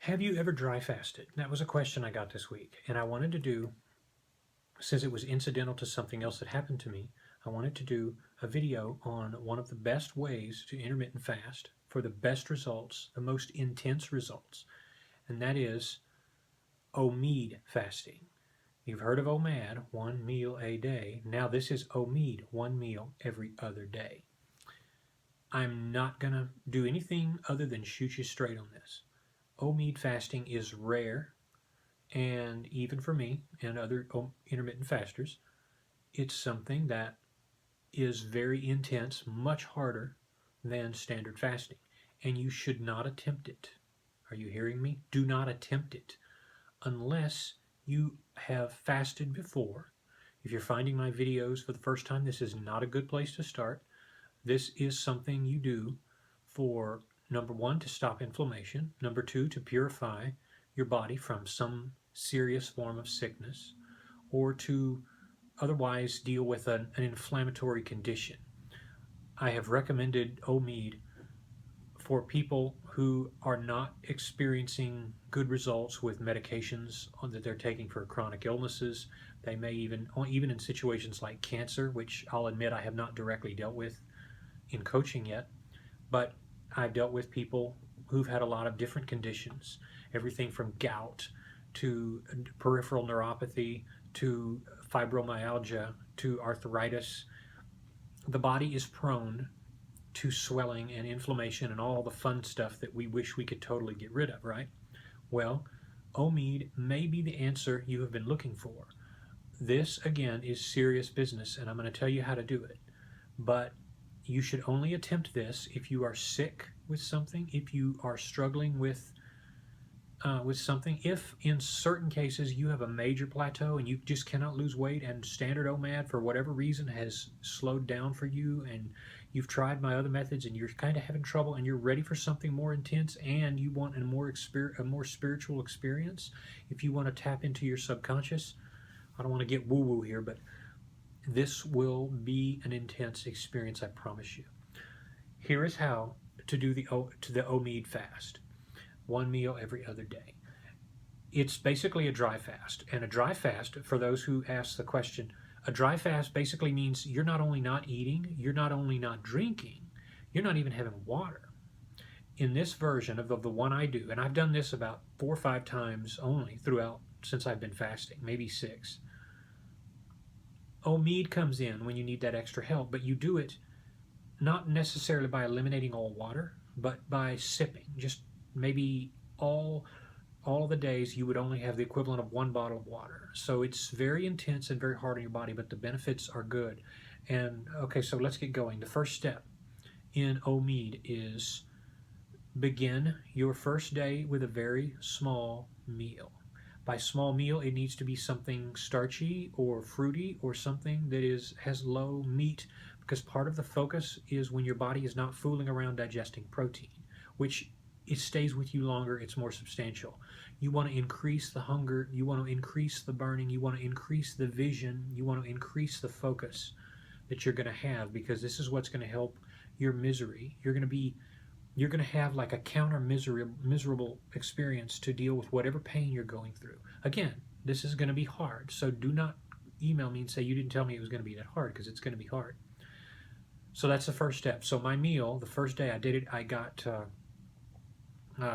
Have you ever dry fasted? That was a question I got this week, and I wanted to do, since it was incidental to something else that happened to me, I wanted to do a video on one of the best ways to intermittent fast for the best results, the most intense results, and that is OMED fasting. You've heard of OMAD, one meal a day. Now this is OMED, one meal every other day. I'm not going to do anything other than shoot you straight on this. OMED fasting is rare, and even for me and other intermittent fasters, it's something that is very intense, much harder than standard fasting, and you should not attempt it. Are you hearing me? Do not attempt it unless you have fasted before. If you're finding my videos for the first time, this is not a good place to start. This is something you do for, number one, to stop inflammation, number two, to purify your body from some serious form of sickness, or to otherwise deal with an inflammatory condition. I have recommended OMED for people who are not experiencing good results with medications that they're taking for chronic illnesses. They may even in situations like cancer, which I'll admit I have not directly dealt with in coaching yet, but I've dealt with people who've had a lot of different conditions, everything from gout to peripheral neuropathy to fibromyalgia to arthritis. The body is prone to swelling and inflammation and all the fun stuff that we wish we could totally get rid of, right? Well, OMED may be the answer you have been looking for. This, again, is serious business, and I'm going to tell you how to do it. But you should only attempt this if you are sick with something, if you are struggling with something, if in certain cases you have a major plateau and you just cannot lose weight and standard OMAD for whatever reason has slowed down for you, and you've tried my other methods and you're kind of having trouble and you're ready for something more intense and you want a more spiritual experience, if you want to tap into your subconscious, I don't want to get woo-woo here, but this will be an intense experience, I promise you. Here is how to do the OMED fast. One meal every other day. It's basically a dry fast. And a dry fast, for those who ask the question, a dry fast basically means you're not only not eating, you're not only not drinking, you're not even having water. In this version of the one I do, and I've done this about 4 or 5 times only throughout since I've been fasting, maybe 6. OMED comes in when you need that extra help, but you do it not necessarily by eliminating all water, but by sipping. Just maybe all of the days you would only have the equivalent of 1 bottle of water. So it's very intense and very hard on your body, but the benefits are good. And okay, so let's get going. The first step in OMED is begin your first day with a very small meal. By small meal, it needs to be something starchy or fruity or something that has low meat, because part of the focus is when your body is not fooling around digesting protein, which it stays with you longer, it's more substantial. You want to increase the hunger, you want to increase the burning, you want to increase the vision, you want to increase the focus that you're going to have, because this is what's going to help your misery. You're going to have like a counter miserable experience to deal with whatever pain you're going through. Again, this is going to be hard, so do not email me and say you didn't tell me it was going to be that hard, because it's going to be hard. So that's the first step. So my meal, the first day I did it, I got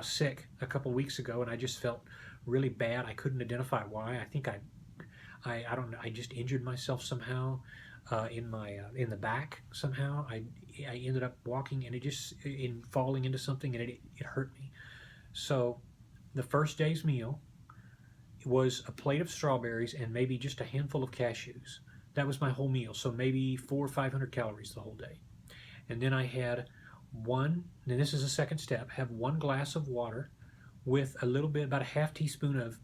sick a couple weeks ago, and I just felt really bad. I couldn't identify why. I think I don't know. I just injured myself somehow in the back somehow. I ended up walking and falling into something, and it hurt me. So the first day's meal was a plate of strawberries and maybe just a handful of cashews. That was my whole meal. So maybe 400 or 500 calories the whole day. And then I had and this is the second step, have 1 glass of water with a little bit, about a half teaspoon of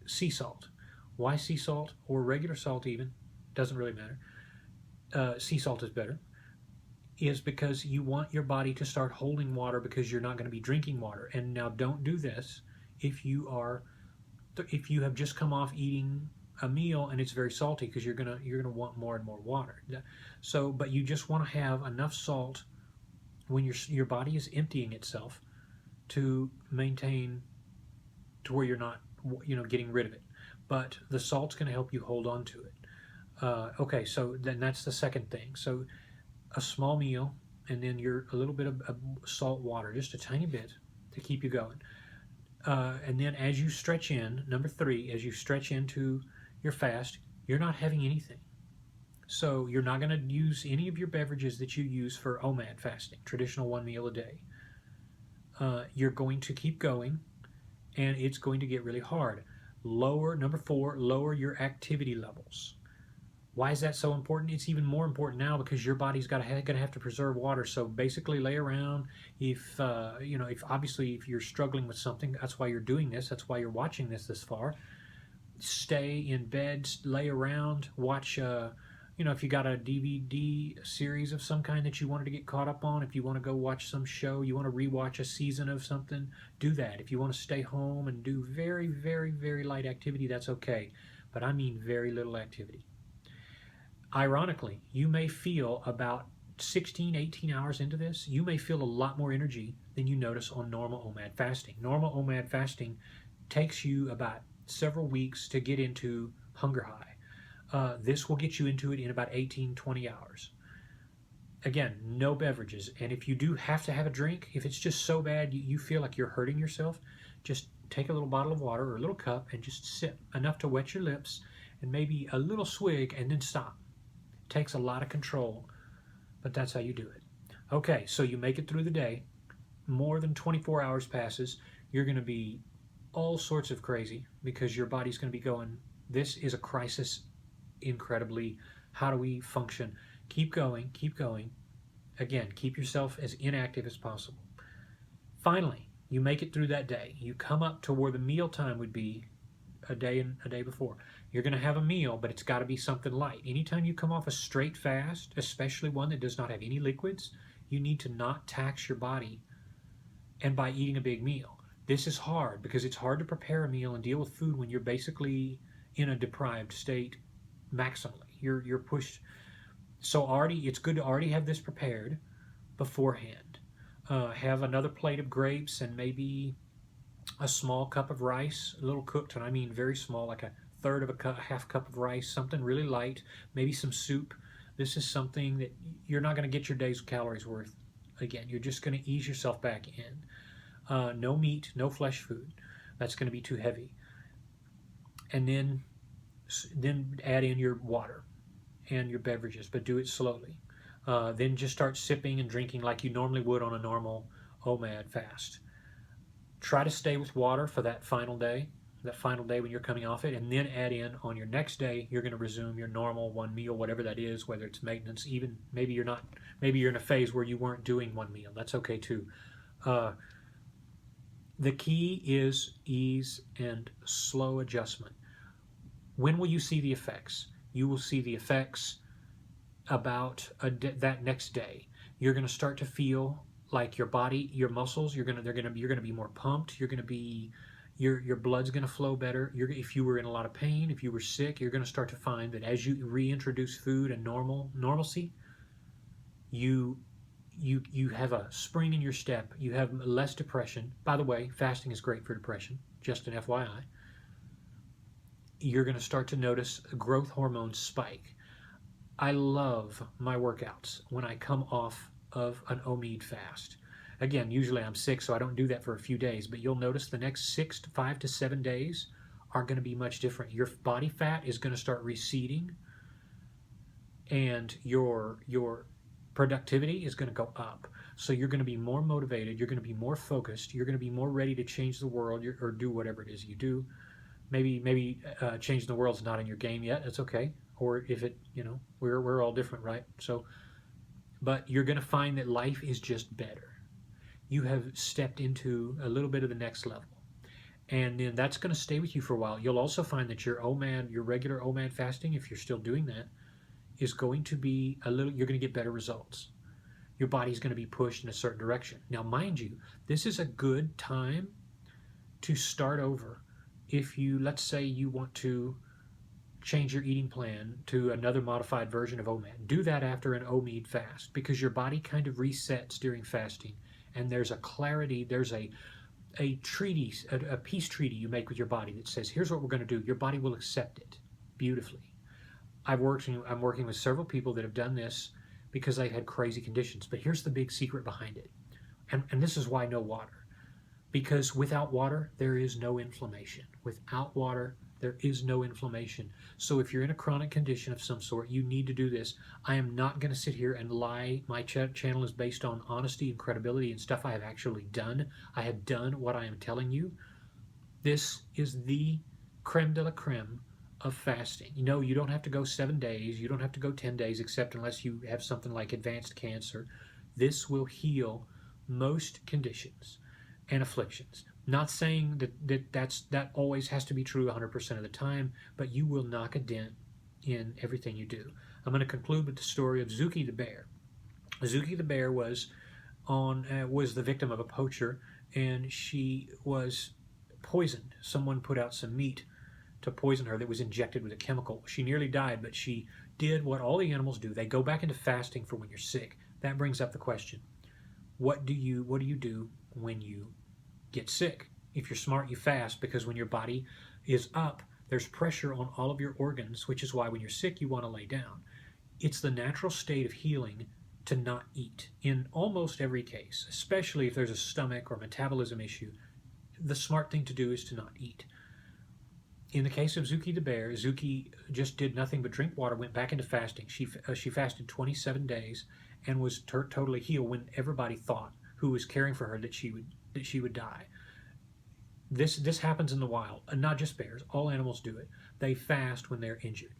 sea salt. Why sea salt or regular salt even? Doesn't really matter. Sea salt is better. Is because you want your body to start holding water, because you're not going to be drinking water. And now don't do this if you have just come off eating a meal and it's very salty, because you're gonna want more and more water. So, but you just want to have enough salt when your body is emptying itself to maintain to where you're not, getting rid of it. But the salt's going to help you hold on to it. Okay, so then that's the second thing. So a small meal, and then a little bit of salt water, just a tiny bit to keep you going. And then as you stretch in, number three, as you stretch into your fast, you're not having anything. So you're not going to use any of your beverages that you use for OMAD fasting, traditional one meal a day. You're going to keep going, and it's going to get really hard. Number four, lower your activity levels. Why is that so important? It's even more important now because your body's going to have to preserve water. So basically, lay around. If if you're struggling with something, that's why you're doing this. That's why you're watching this far. Stay in bed, lay around, watch. If you got a DVD series of some kind that you wanted to get caught up on, if you want to go watch some show, you want to rewatch a season of something, do that. If you want to stay home and do very, very, very light activity, that's okay. But I mean very little activity. Ironically, you may feel about 16, 18 hours into this, you may feel a lot more energy than you notice on normal OMAD fasting. Normal OMAD fasting takes you about several weeks to get into hunger high. This will get you into it in about 18, 20 hours. Again, no beverages. And if you do have to have a drink, if it's just so bad you feel like you're hurting yourself, just take a little bottle of water or a little cup and just sip enough to wet your lips and maybe a little swig and then stop. It takes a lot of control, but that's how you do it. Okay, so you make it through the day. More than 24 hours passes. You're going to be all sorts of crazy because your body's going to be going, this is a crisis. Incredibly, how do we function? Keep going, keep going. Again, keep yourself as inactive as possible. Finally, you make it through that day. You come up to where the meal time would be a day before. You're going to have a meal, but it's got to be something light. Anytime you come off a straight fast, especially one that does not have any liquids, you need to not tax your body and by eating a big meal. This is hard because it's hard to prepare a meal and deal with food when you're basically in a deprived state maximally. You're pushed. So it's good to already have this prepared beforehand. Have another plate of grapes and maybe a small cup of rice, a little cooked, and I mean very small, like a third of a cup, half cup of rice, something really light, maybe some soup. This is something that you're not going to get your day's calories worth. Again, you're just going to ease yourself back in. No meat, no flesh food. That's going to be too heavy. And then add in your water and your beverages, but do it slowly. Then just start sipping and drinking like you normally would on a normal OMAD fast. Try to stay with water for that final day when you're coming off it, and then add in on your next day, you're going to resume your normal one meal, whatever that is, whether it's maintenance, even maybe you're in a phase where you weren't doing one meal. That's okay too. The key is ease and slow adjustment. When will you see the effects? You will see the effects about that next day. You're going to start to feel like your body, your muscles, you're going to be more pumped. You're going to be your blood's going to flow better. If you were in a lot of pain, if you were sick, you're going to start to find that as you reintroduce food and normalcy, you have a spring in your step. You have less depression. By the way, fasting is great for depression. Just an FYI. You're going to start to notice growth hormones spike. I love my workouts when I come off of an OMEOD fast. Again, usually I'm sick, so I don't do that for a few days, but you'll notice the next 5 to 7 days are going to be much different. Your body fat is going to start receding, and your productivity is going to go up. So you're going to be more motivated, you're going to be more focused, you're going to be more ready to change the world or do whatever it is you do. Maybe changing the world's not in your game yet. That's okay. Or if it, we're all different, right? So, but you're going to find that life is just better. You have stepped into a little bit of the next level, and then that's going to stay with you for a while. You'll also find that your regular OMAD fasting, if you're still doing that, is going to be you're going to get better results. Your body's going to be pushed in a certain direction. Now, mind you, this is a good time to start over. If let's say you want to change your eating plan to another modified version of OMAD, do that after an OMEOD fast, because your body kind of resets during fasting, and there's a clarity, there's a a treaty, a peace treaty you make with your body that says, here's what we're going to do. Your body will accept it beautifully. I'm working with several people that have done this because they've had crazy conditions. But here's the big secret behind it. And this is why no water. Because without water, there is no inflammation. Without water, there is no inflammation. So if you're in a chronic condition of some sort, you need to do this. I am not going to sit here and lie. My channel is based on honesty and credibility and stuff I have actually done. I have done what I am telling you. This is the creme de la creme of fasting. You know, you don't have to go 7 days. You don't have to go 10 days, except unless you have something like advanced cancer. This will heal most conditions and afflictions. Not saying that always has to be true 100% of the time, but you will knock a dent in everything you do. I'm going to conclude with the story of Zuki the bear. Zuki the bear was the victim of a poacher, and she was poisoned. Someone put out some meat to poison her that was injected with a chemical. She nearly died, but she did what all the animals do. They go back into fasting for when you're sick. That brings up the question: what do you do when you get sick? If you're smart, you fast, because when your body is up, there's pressure on all of your organs, which is why when you're sick, you want to lay down. It's the natural state of healing to not eat in almost every case, especially if there's a stomach or metabolism issue. The smart thing to do is to not eat. In the case of Zuki the bear, Zuki just did nothing but drink water, went back into fasting. She fasted 27 days and was totally healed when everybody thought, who was caring for her, that she would die. This happens in the wild, and not just bears. All animals do it. They fast when they're injured.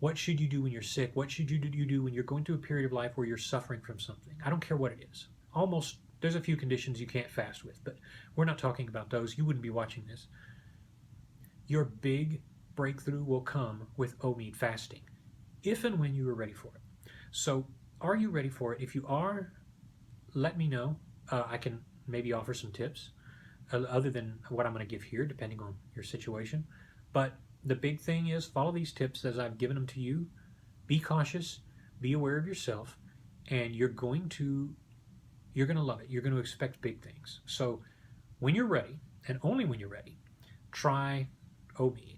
What should you do when you're sick? What should you do when you're going through a period of life where you're suffering from something? I don't care what it is. There's a few conditions you can't fast with, but we're not talking about those. You wouldn't be watching this. Your big breakthrough will come with OMEOD fasting, if and when you are ready for it. So, are you ready for it? If you are, let me know. I can maybe offer some tips other than what I'm going to give here, depending on your situation. But the big thing is, follow these tips as I've given them to you. Be cautious, be aware of yourself, and you're going to love it. You're going to expect big things. So when you're ready, and only when you're ready, try OMEOD.